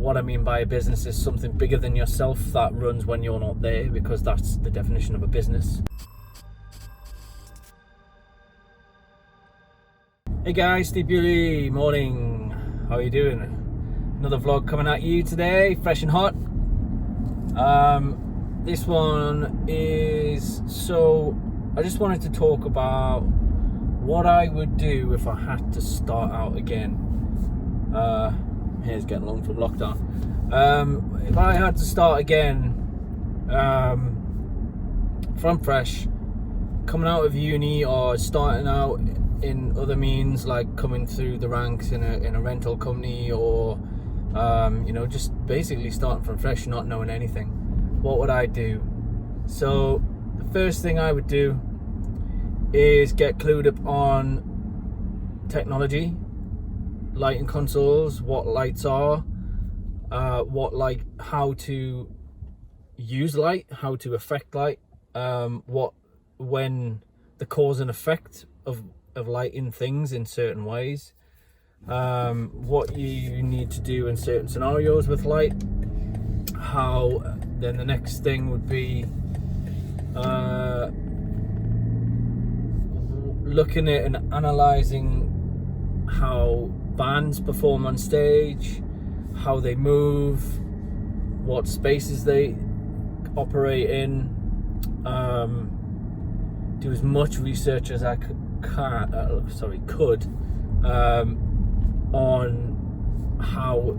what I mean by a business is something bigger than yourself that runs when you're not there, because that's the definition of a business. Hey guys, Steve Bewley, morning. How are you doing? Another vlog coming at you today, fresh and hot. This one is, I just wanted to talk about what I would do if I had to start out again. Here's getting along from lockdown. If I had to start again from fresh, coming out of uni or starting out in other means, like coming through the ranks in a rental company, or just basically starting from fresh, not knowing anything, what would I do? So the first thing I would do is get clued up on technology, lighting consoles, what lights are, how to use light, how to affect light, when the cause and effect of lighting things in certain ways, what you need to do in certain scenarios with light, how then the next thing would be looking at and analysing how bands perform on stage, how they move, what spaces they operate in, do as much research as I could on how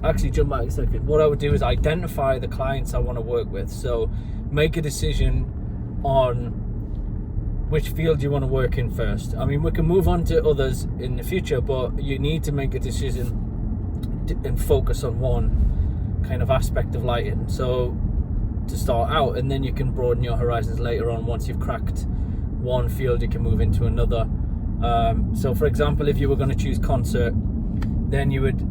actually jump back a second. What I would do is identify the clients I want to work with. So make a decision on which field you want to work in first. I mean, we can move on to others in the future, but you need to make a decision and focus on one kind of aspect of lighting, so to start out, and then you can broaden your horizons later on. Once you've cracked one field, you can move into another. So for example, if you were going to choose concert, then you would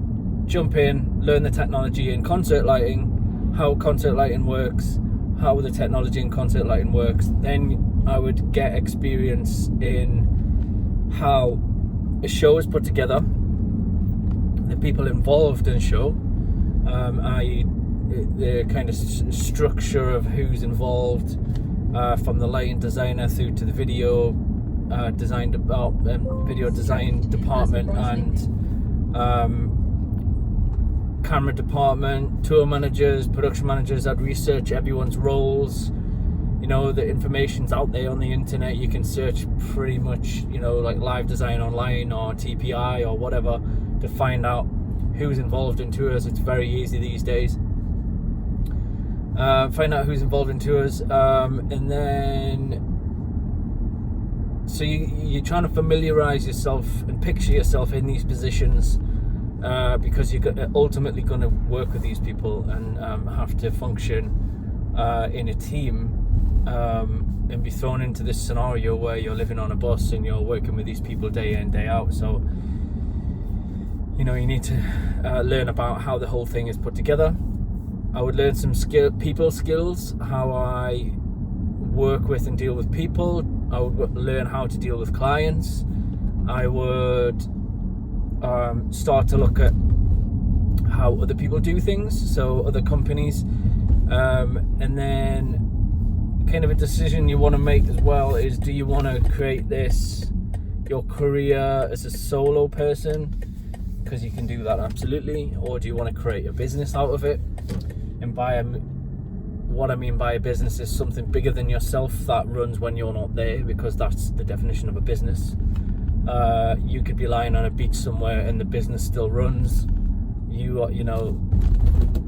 jump in, learn the technology in concert lighting, how concert lighting works, how the technology in concert lighting works. Then I would get experience in how a show is put together, the people involved in a show, i.e. the kind of structure of who's involved, from the lighting designer through to the video design department, and camera department, tour managers, production managers. I'd research everyone's roles. The information's out there on the internet. You can search pretty much, like live design online or TPI or whatever, to find out who's involved in tours. It's very easy these days. Find out who's involved in tours, and then so you're trying to familiarize yourself and picture yourself in these positions, because you're ultimately going to work with these people and have to function in a team, and be thrown into this scenario where you're living on a bus and you're working with these people day in, day out. So you need to learn about how the whole thing is put together. I would learn some people skills, how I work with and deal with people. I would learn how to deal with clients. I would start to look at how other people do things, so other companies, and then kind of a decision you want to make as well is, do you want to create your career as a solo person, because you can do that absolutely, or do you want to create a business out of it? And what I mean by a business is something bigger than yourself that runs when you're not there, because that's the definition of a business. You could be lying on a beach somewhere and the business still runs.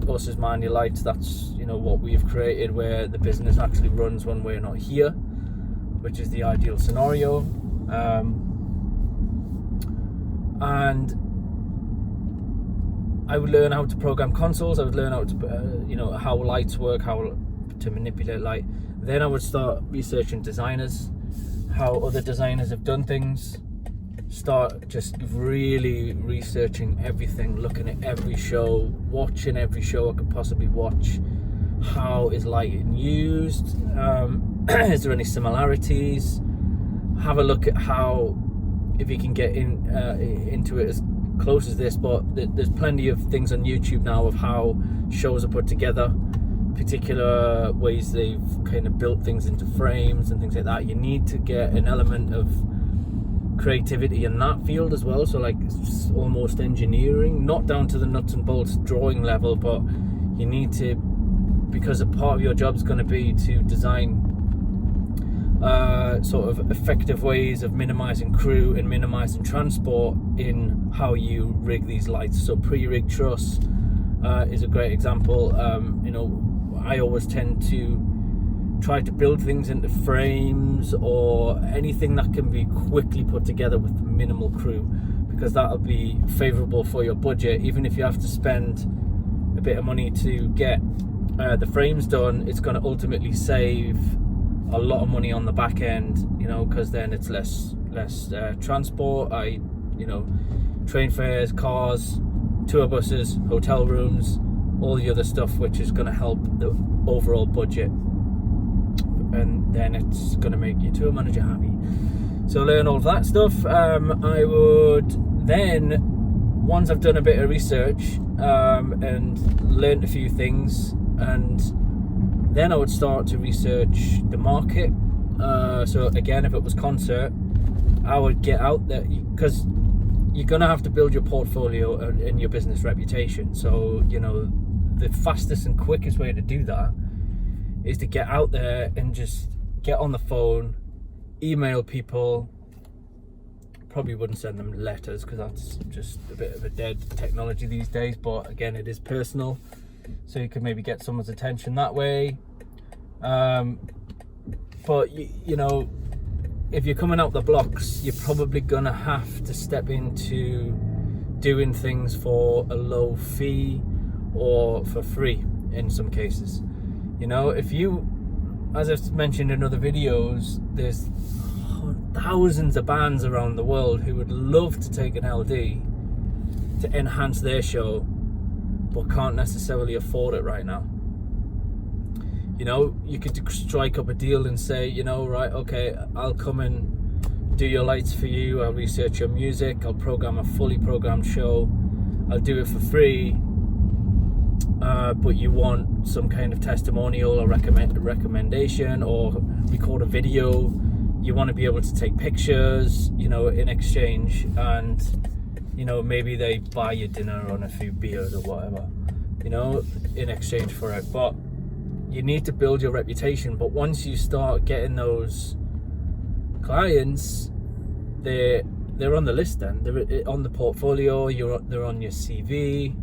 Us as Mandylights, that's what we've created, where the business actually runs when we're not here, which is the ideal scenario. And I would learn how to program consoles. I would learn how to, how lights work, how to manipulate light. Then I would start researching designers, how other designers have done things. Start just really researching everything, looking at every show, watching every show I could possibly watch. How is lighting used? Is there any similarities? Have a look at how, if you can get into it as close as this, but there's plenty of things on YouTube now of how shows are put together, particular ways they've kind of built things into frames and things like that. You need to get an element of creativity in that field as well, so like it's almost engineering, not down to the nuts and bolts drawing level, but you need to, because a part of your job is going to be to design sort of effective ways of minimizing crew and minimizing transport in how you rig these lights. So pre-rig truss is a great example. You know, I always tend to try to build things into frames or anything that can be quickly put together with minimal crew, because that'll be favorable for your budget. Even if you have to spend a bit of money to get the frames done, it's going to ultimately save a lot of money on the back end, you know, because then it's less transport, you know, train fares, cars, tour buses, hotel rooms, all the other stuff, which is going to help the overall budget, and then it's going to make your tour manager happy. So learn all of that stuff. I would then, once I've done a bit of research and learned a few things, and then I would start to research the market. So again, if it was concert, I would get out there, because you're going to have to build your portfolio and your business reputation. So, you know, the fastest and quickest way to do that is to get out there and just get on the phone, email people. Probably wouldn't send them letters, because that's just a bit of a dead technology these days, but again, it is personal, so you can maybe get someone's attention that way. But you know, if you're coming out the blocks, you're probably gonna have to step into doing things for a low fee or for free in some cases. You know, if you, as I've mentioned in other videos, there's thousands of bands around the world who would love to take an LD to enhance their show, but can't necessarily afford it right now. You know, you could strike up a deal and say, you know, right, okay, I'll come and do your lights for you, I'll research your music, I'll program a fully programmed show, I'll do it for free, but you want some kind of testimonial or recommendation, or record a video, you want to be able to take pictures, you know, in exchange, and, you know, maybe they buy you dinner on a few beers or whatever, you know, in exchange for it. But you need to build your reputation. But once you start getting those clients, they're on the list, then they're on the portfolio, they're on your CV.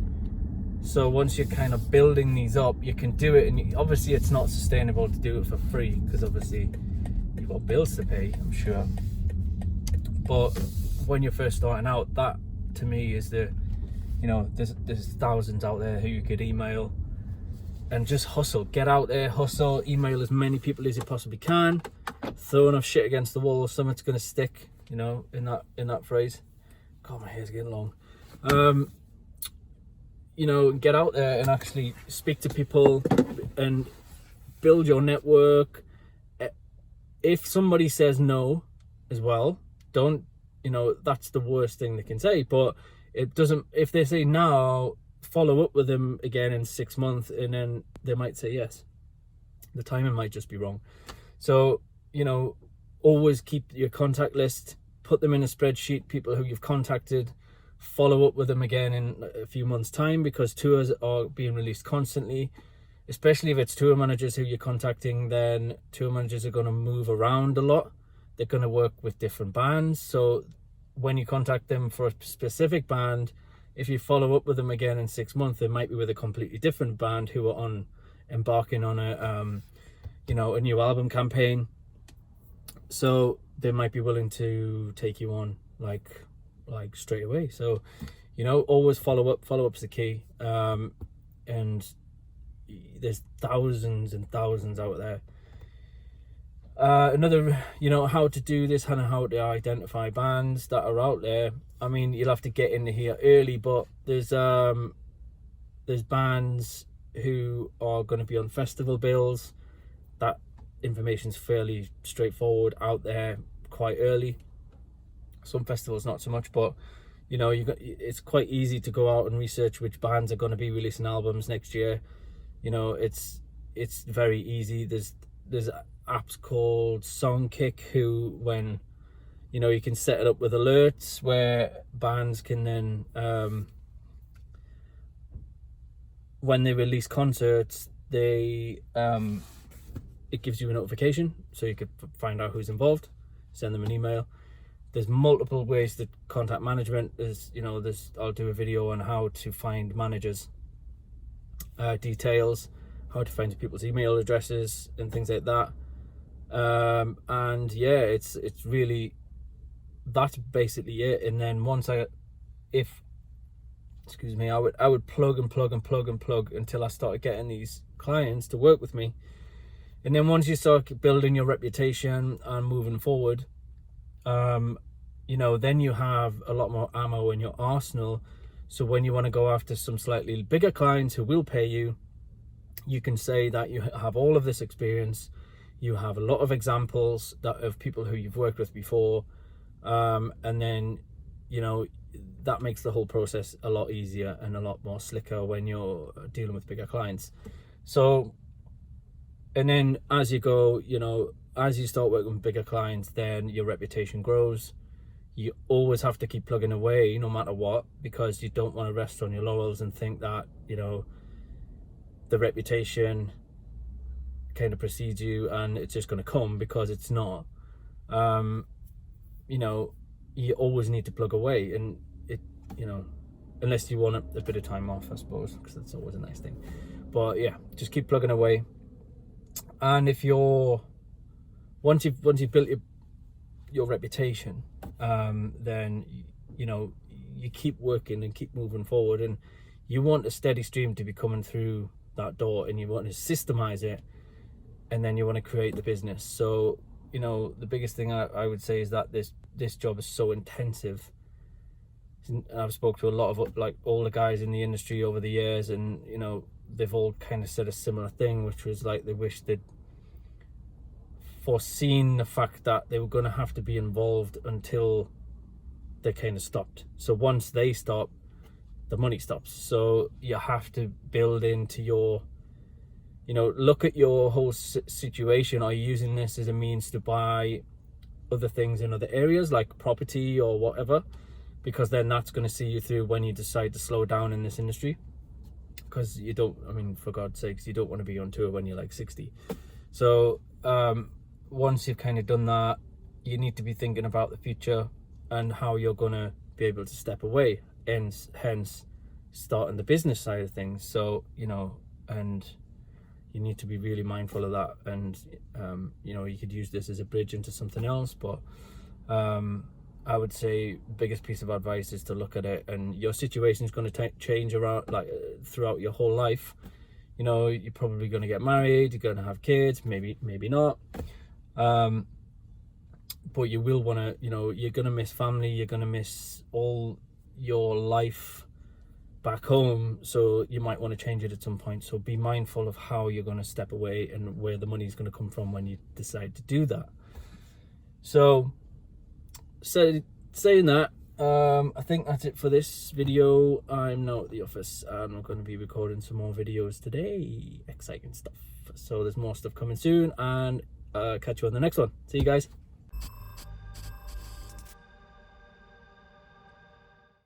So once you're kind of building these up, you can do it. And obviously it's not sustainable to do it for free, because obviously you've got bills to pay, I'm sure. But when you're first starting out, that to me is the, you know, there's thousands out there who you could email and just hustle. Get out there, hustle, email as many people as you possibly can, throw enough shit against the wall, something's gonna stick, you know, in that phrase. God, my hair's getting long. You know, get out there and actually speak to people and build your network. If somebody says no as well, don't, you know, that's the worst thing they can say, but it doesn't, if they say no, follow up with them again in 6 months, and then they might say yes. The timing might just be wrong. So, you know, always keep your contact list, put them in a spreadsheet, people who you've contacted, follow up with them again in a few months' time, because tours are being released constantly. Especially if it's tour managers who you're contacting, then tour managers are going to move around a lot. They're going to work with different bands. So when you contact them for a specific band, if you follow up with them again in 6 months, they might be with a completely different band who are embarking on a, you know, a new album campaign. So they might be willing to take you on like straight away. So, you know, always follow up. Follow up's the key. And there's thousands and thousands out there. Another, you know, how to do this and how to identify bands that are out there. I mean, you'll have to get into here early, but there's bands who are going to be on festival bills. That information's fairly straightforward out there quite early. Some festivals not so much, but You know, it's quite easy to go out and research which bands are going to be releasing albums next year. You know, it's very easy. There's apps called Songkick, who, when you know, you can set it up with alerts where bands can then when they release concerts, they it gives you a notification, so you could find out who's involved, send them an email. There's multiple ways to contact management. I'll do a video on how to find managers, details, how to find people's email addresses and things like that. And yeah, it's really, that's basically it. And then once I would plug until I started getting these clients to work with me. And then once you start building your reputation and moving forward, then you have a lot more ammo in your arsenal. So when you want to go after some slightly bigger clients who will pay you, you can say that you have all of this experience, you have a lot of examples of people who you've worked with before, and then, that makes the whole process a lot easier and a lot more slicker when you're dealing with bigger clients. So, and then as you go, as you start working with bigger clients, then your reputation grows. You always have to keep plugging away no matter what, because you don't want to rest on your laurels and think that, the reputation kind of precedes you and it's just going to come, because it's not. You always need to plug away, and unless you want a bit of time off, I suppose, because that's always a nice thing. But yeah, just keep plugging away. And if once you've built your reputation, then you keep working and keep moving forward, and you want a steady stream to be coming through that door, and you want to systemize it, and then you want to create the business. So the biggest thing I would say is that this job is so intensive. I've spoke to a lot of older guys in the industry over the years, and they've all kind of said a similar thing, which was like they wish they'd foreseen the fact that they were going to have to be involved until they kind of stopped. So once they stop, the money stops. So you have to build into your, look at your whole situation. Are you using this as a means to buy other things in other areas like property or whatever? Because then that's going to see you through when you decide to slow down in this industry. Because for God's sakes, you don't want to be on tour when you're like 60. So once you've kind of done that, you need to be thinking about the future and how you're going to be able to step away, and hence starting the business side of things. So, and you need to be really mindful of that. And, you could use this as a bridge into something else, but I would say the biggest piece of advice is to look at it, and your situation is going to change around throughout your whole life. You're probably going to get married, you're going to have kids, maybe not. But you will want to, you're going to miss family, you're going to miss all your life back home. So you might want to change it at some point. So be mindful of how you're going to step away and where the money is going to come from when you decide to do that. So saying that, I think that's it for this video. I'm now at the office and I'm going to be recording some more videos today. Exciting stuff. So there's more stuff coming soon, and catch you on the next one. See you guys.